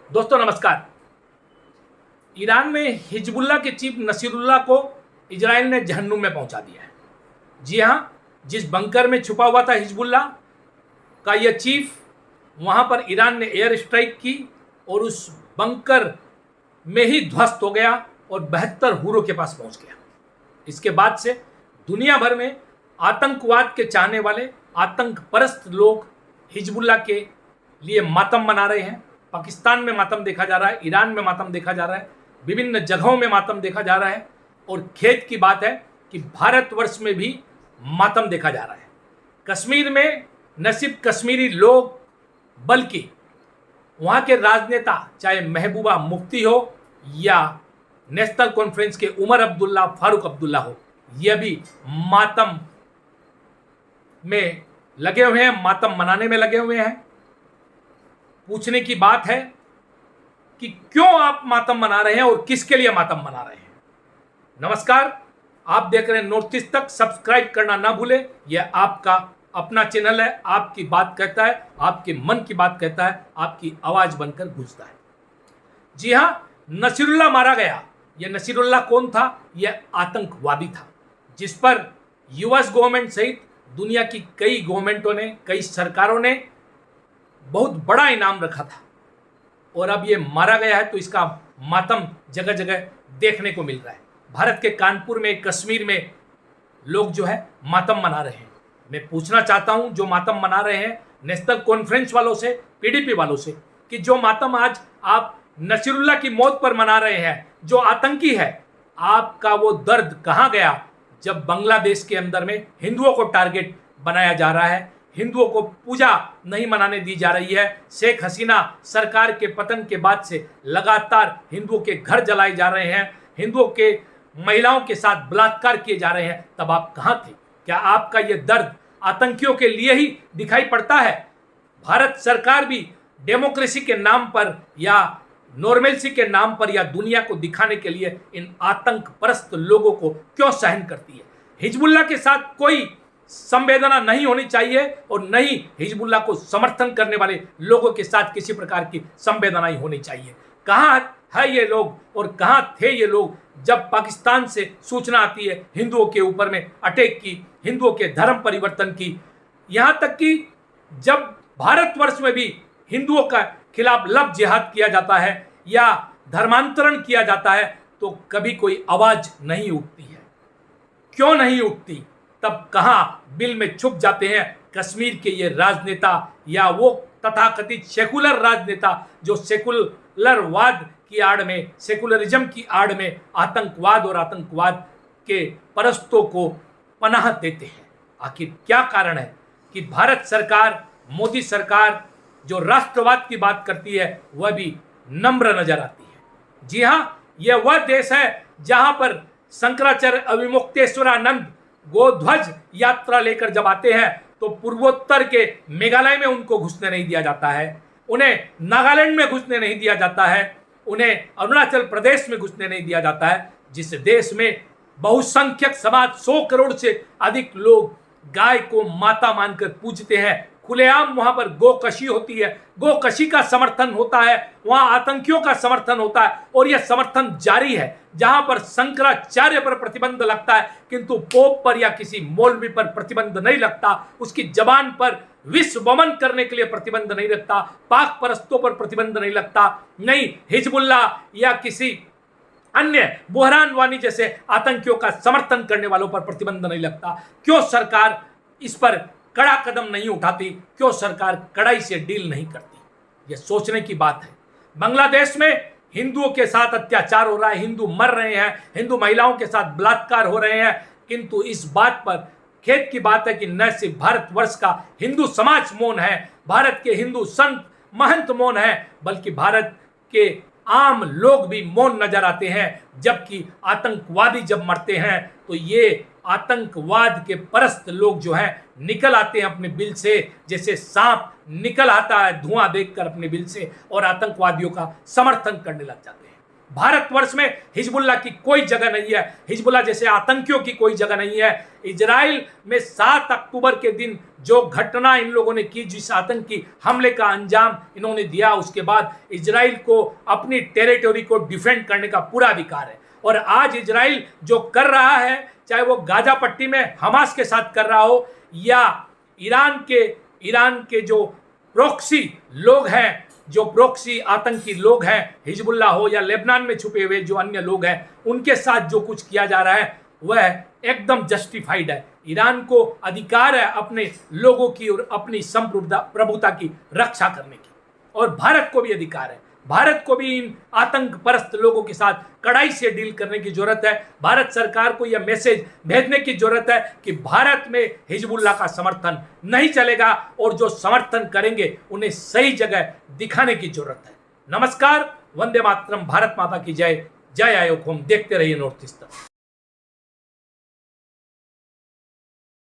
दोस्तों नमस्कार। ईरान में हिजबुल्लाह के चीफ नसीरुल्लाह को इजराइल ने जहन्नुम में पहुंचा दिया है। जी हाँ, जिस बंकर में छुपा हुआ था हिजबुल्लाह का यह चीफ, वहां पर ईरान ने एयर स्ट्राइक की और उस बंकर में ही ध्वस्त हो गया और 72 हुरों के पास पहुंच गया। इसके बाद से दुनिया भर में आतंकवाद के चाहने वाले आतंक परस्त लोग हिजबुल्लाह के लिए मातम मना रहे हैं। पाकिस्तान में मातम देखा जा रहा है, ईरान में मातम देखा जा रहा है, विभिन्न जगहों में मातम देखा जा रहा है और खेद की बात है कि भारतवर्ष में भी मातम देखा जा रहा है। कश्मीर में न सिर्फ कश्मीरी लोग बल्कि वहाँ के राजनेता, चाहे महबूबा मुफ्ती हो या नेशनल कॉन्फ्रेंस के उमर अब्दुल्ला, फारूक अब्दुल्ला हो, यह भी मातम में लगे हुए हैं, मातम मनाने में लगे हुए हैं। पूछने की बात है कि क्यों आप मातम मना रहे हैं और किसके लिए मातम मना रहे हैं। नमस्कार, आप देख रहे हैं नॉर्थ ईस्ट तक। सब्सक्राइब करना ना भूलें, यह आपका अपना चैनल है। आपकी बात कहता है, आपके मन की बात कहता है, आपकी आवाज बनकर गूंजता है। जी हां, नसीरुल्लाह मारा गया। यह नसीरुल्लाह कौन था? यह आतंकवादी था जिस पर यूएस गवर्नमेंट सहित दुनिया की कई गवर्नमेंटों ने, कई सरकारों ने बहुत बड़ा इनाम रखा था और अब ये मारा गया है तो इसका मातम जगह जगह देखने को मिल रहा है। भारत के कानपुर में, कश्मीर में लोग जो है मातम मना रहे हैं। मैं पूछना चाहता हूं जो मातम मना रहे हैं नेशनल कॉन्फ्रेंस वालों से, पीडीपी वालों से, कि जो मातम आज आप नसीरुल्लाह की मौत पर मना रहे हैं, जो आतंकी है, आपका वो दर्द कहां गया जब बांग्लादेश के अंदर में हिंदुओं को टारगेट बनाया जा रहा है, हिंदुओं को पूजा नहीं मनाने दी जा रही है। शेख हसीना सरकार के पतन के बाद से लगातार हिंदुओं के घर जलाए जा रहे हैं, हिंदुओं के महिलाओं के साथ बलात्कार किए जा रहे हैं। तब आप कहां थे? क्या आपका यह दर्द आतंकियों के लिए ही दिखाई पड़ता है? भारत सरकार भी डेमोक्रेसी के नाम पर या नॉर्मेलसी के नाम पर या दुनिया को दिखाने के लिए इन आतंक परस्त लोगों को क्यों सहन करती है? हिजबुल्लाह के साथ कोई संवेदना नहीं होनी चाहिए और नहीं हिजबुल्लाह को समर्थन करने वाले लोगों के साथ किसी प्रकार की संवेदना ही होनी चाहिए। कहां है ये लोग और कहां थे ये लोग जब पाकिस्तान से सूचना आती है हिंदुओं के ऊपर में अटैक की, हिंदुओं के धर्म परिवर्तन की, यहां तक कि जब भारतवर्ष में भी हिंदुओं का खिलाफ लव जिहाद किया जाता है या धर्मांतरण किया जाता है तो कभी कोई आवाज नहीं उठती है। क्यों नहीं उठती? तब कहां बिल में छुप जाते हैं कश्मीर के ये राजनेता या वो तथाकथित सेकुलर राजनेता जो सेकुलरवाद की आड़ में, सेकुलरिज्म की आड़ में आतंकवाद और आतंकवाद के परस्तों को पनाह देते हैं। आखिर क्या कारण है कि भारत सरकार, मोदी सरकार जो राष्ट्रवाद की बात करती है वह भी नम्र नजर आती है। जी हां, यह वह देश है जहां पर शंकराचार्य अविमुक्तेश्वरानंद गोध्वज यात्रा लेकर जब आते हैं तो पूर्वोत्तर के मेघालय में उनको घुसने नहीं दिया जाता है, उन्हें नागालैंड में घुसने नहीं दिया जाता है, उन्हें अरुणाचल प्रदेश में घुसने नहीं दिया जाता है, जिस देश में बहुसंख्यक समाज 100 करोड़ से अधिक लोग गाय को माता मानकर पूजते हैं। खुलेआम वहां पर गोकशी होती है, गोकशी का समर्थन होता है, वहां आतंकियों का समर्थन होता है और यह समर्थन जारी है। जहां पर शंकराचार्य पर प्रतिबंध लगता है किंतु पोप पर या किसी मौलवी पर प्रतिबंध नहीं लगता, उसकी जबान पर विश्व वमन करने के लिए प्रतिबंध नहीं लगता, पाक परस्तों पर प्रतिबंध नहीं लगता, नहीं हिजबुल्लाह या किसी अन्य बुहरान वानी जैसे आतंकियों का समर्थन करने वालों पर प्रतिबंध नहीं लगता। क्यों सरकार इस पर कड़ा कदम नहीं उठाती? क्यों सरकार कड़ाई से डील नहीं करती? यह सोचने की बात है। बांग्लादेश में हिंदुओं के साथ अत्याचार हो रहा है, हिंदू मर रहे हैं, हिंदू महिलाओं के साथ बलात्कार हो रहे हैं, किंतु इस बात पर खेद की बात है कि न सिर्फ भारतवर्ष का हिंदू समाज मौन है, भारत के हिंदू संत महंत मौन है, बल्कि भारत के आम लोग भी मौन नजर आते हैं। जबकि आतंकवादी जब मरते हैं तो ये आतंकवाद के परस्त लोग जो हैं निकल आते हैं अपने बिल से, जैसे सांप निकल आता है धुआं देखकर अपने बिल से, और आतंकवादियों का समर्थन करने लग जाते हैं। भारतवर्ष में हिजबुल्लाह की कोई जगह नहीं है, हिजबुल्लाह जैसे आतंकियों की कोई जगह नहीं है। इजराइल में 7 अक्टूबर के दिन जो घटना इन लोगों ने की, जिस आतंकी हमले का अंजाम इन्होंने दिया, उसके बाद इजराइल को अपनी टेरिटरी को डिफेंड करने का पूरा अधिकार है। और आज इजराइल जो कर रहा है, चाहे वो गाजा पट्टी में हमास के साथ कर रहा हो या ईरान के जो प्रॉक्सी लोग हैं, जो प्रॉक्सी आतंकी लोग हैं, हिजबुल्लाह हो या लेबनान में छुपे हुए जो अन्य लोग हैं, उनके साथ जो कुछ किया जा रहा है वह एकदम जस्टिफाइड है। ईरान को अधिकार है अपने लोगों की और अपनी संप्रभुता की रक्षा करने की, और भारत को भी अधिकार है। भारत को भी इन आतंक परस्त लोगों के साथ कड़ाई से डील करने की जरूरत है। भारत सरकार को यह मैसेज भेजने की जरूरत है कि भारत में हिजबुल्लाह का समर्थन नहीं चलेगा, और जो समर्थन करेंगे उन्हें सही जगह दिखाने की जरूरत है। नमस्कार, वंदे मातरम, भारत माता की जय, जय आयोग होम। देखते रहिए नॉर्थ ईस्ट।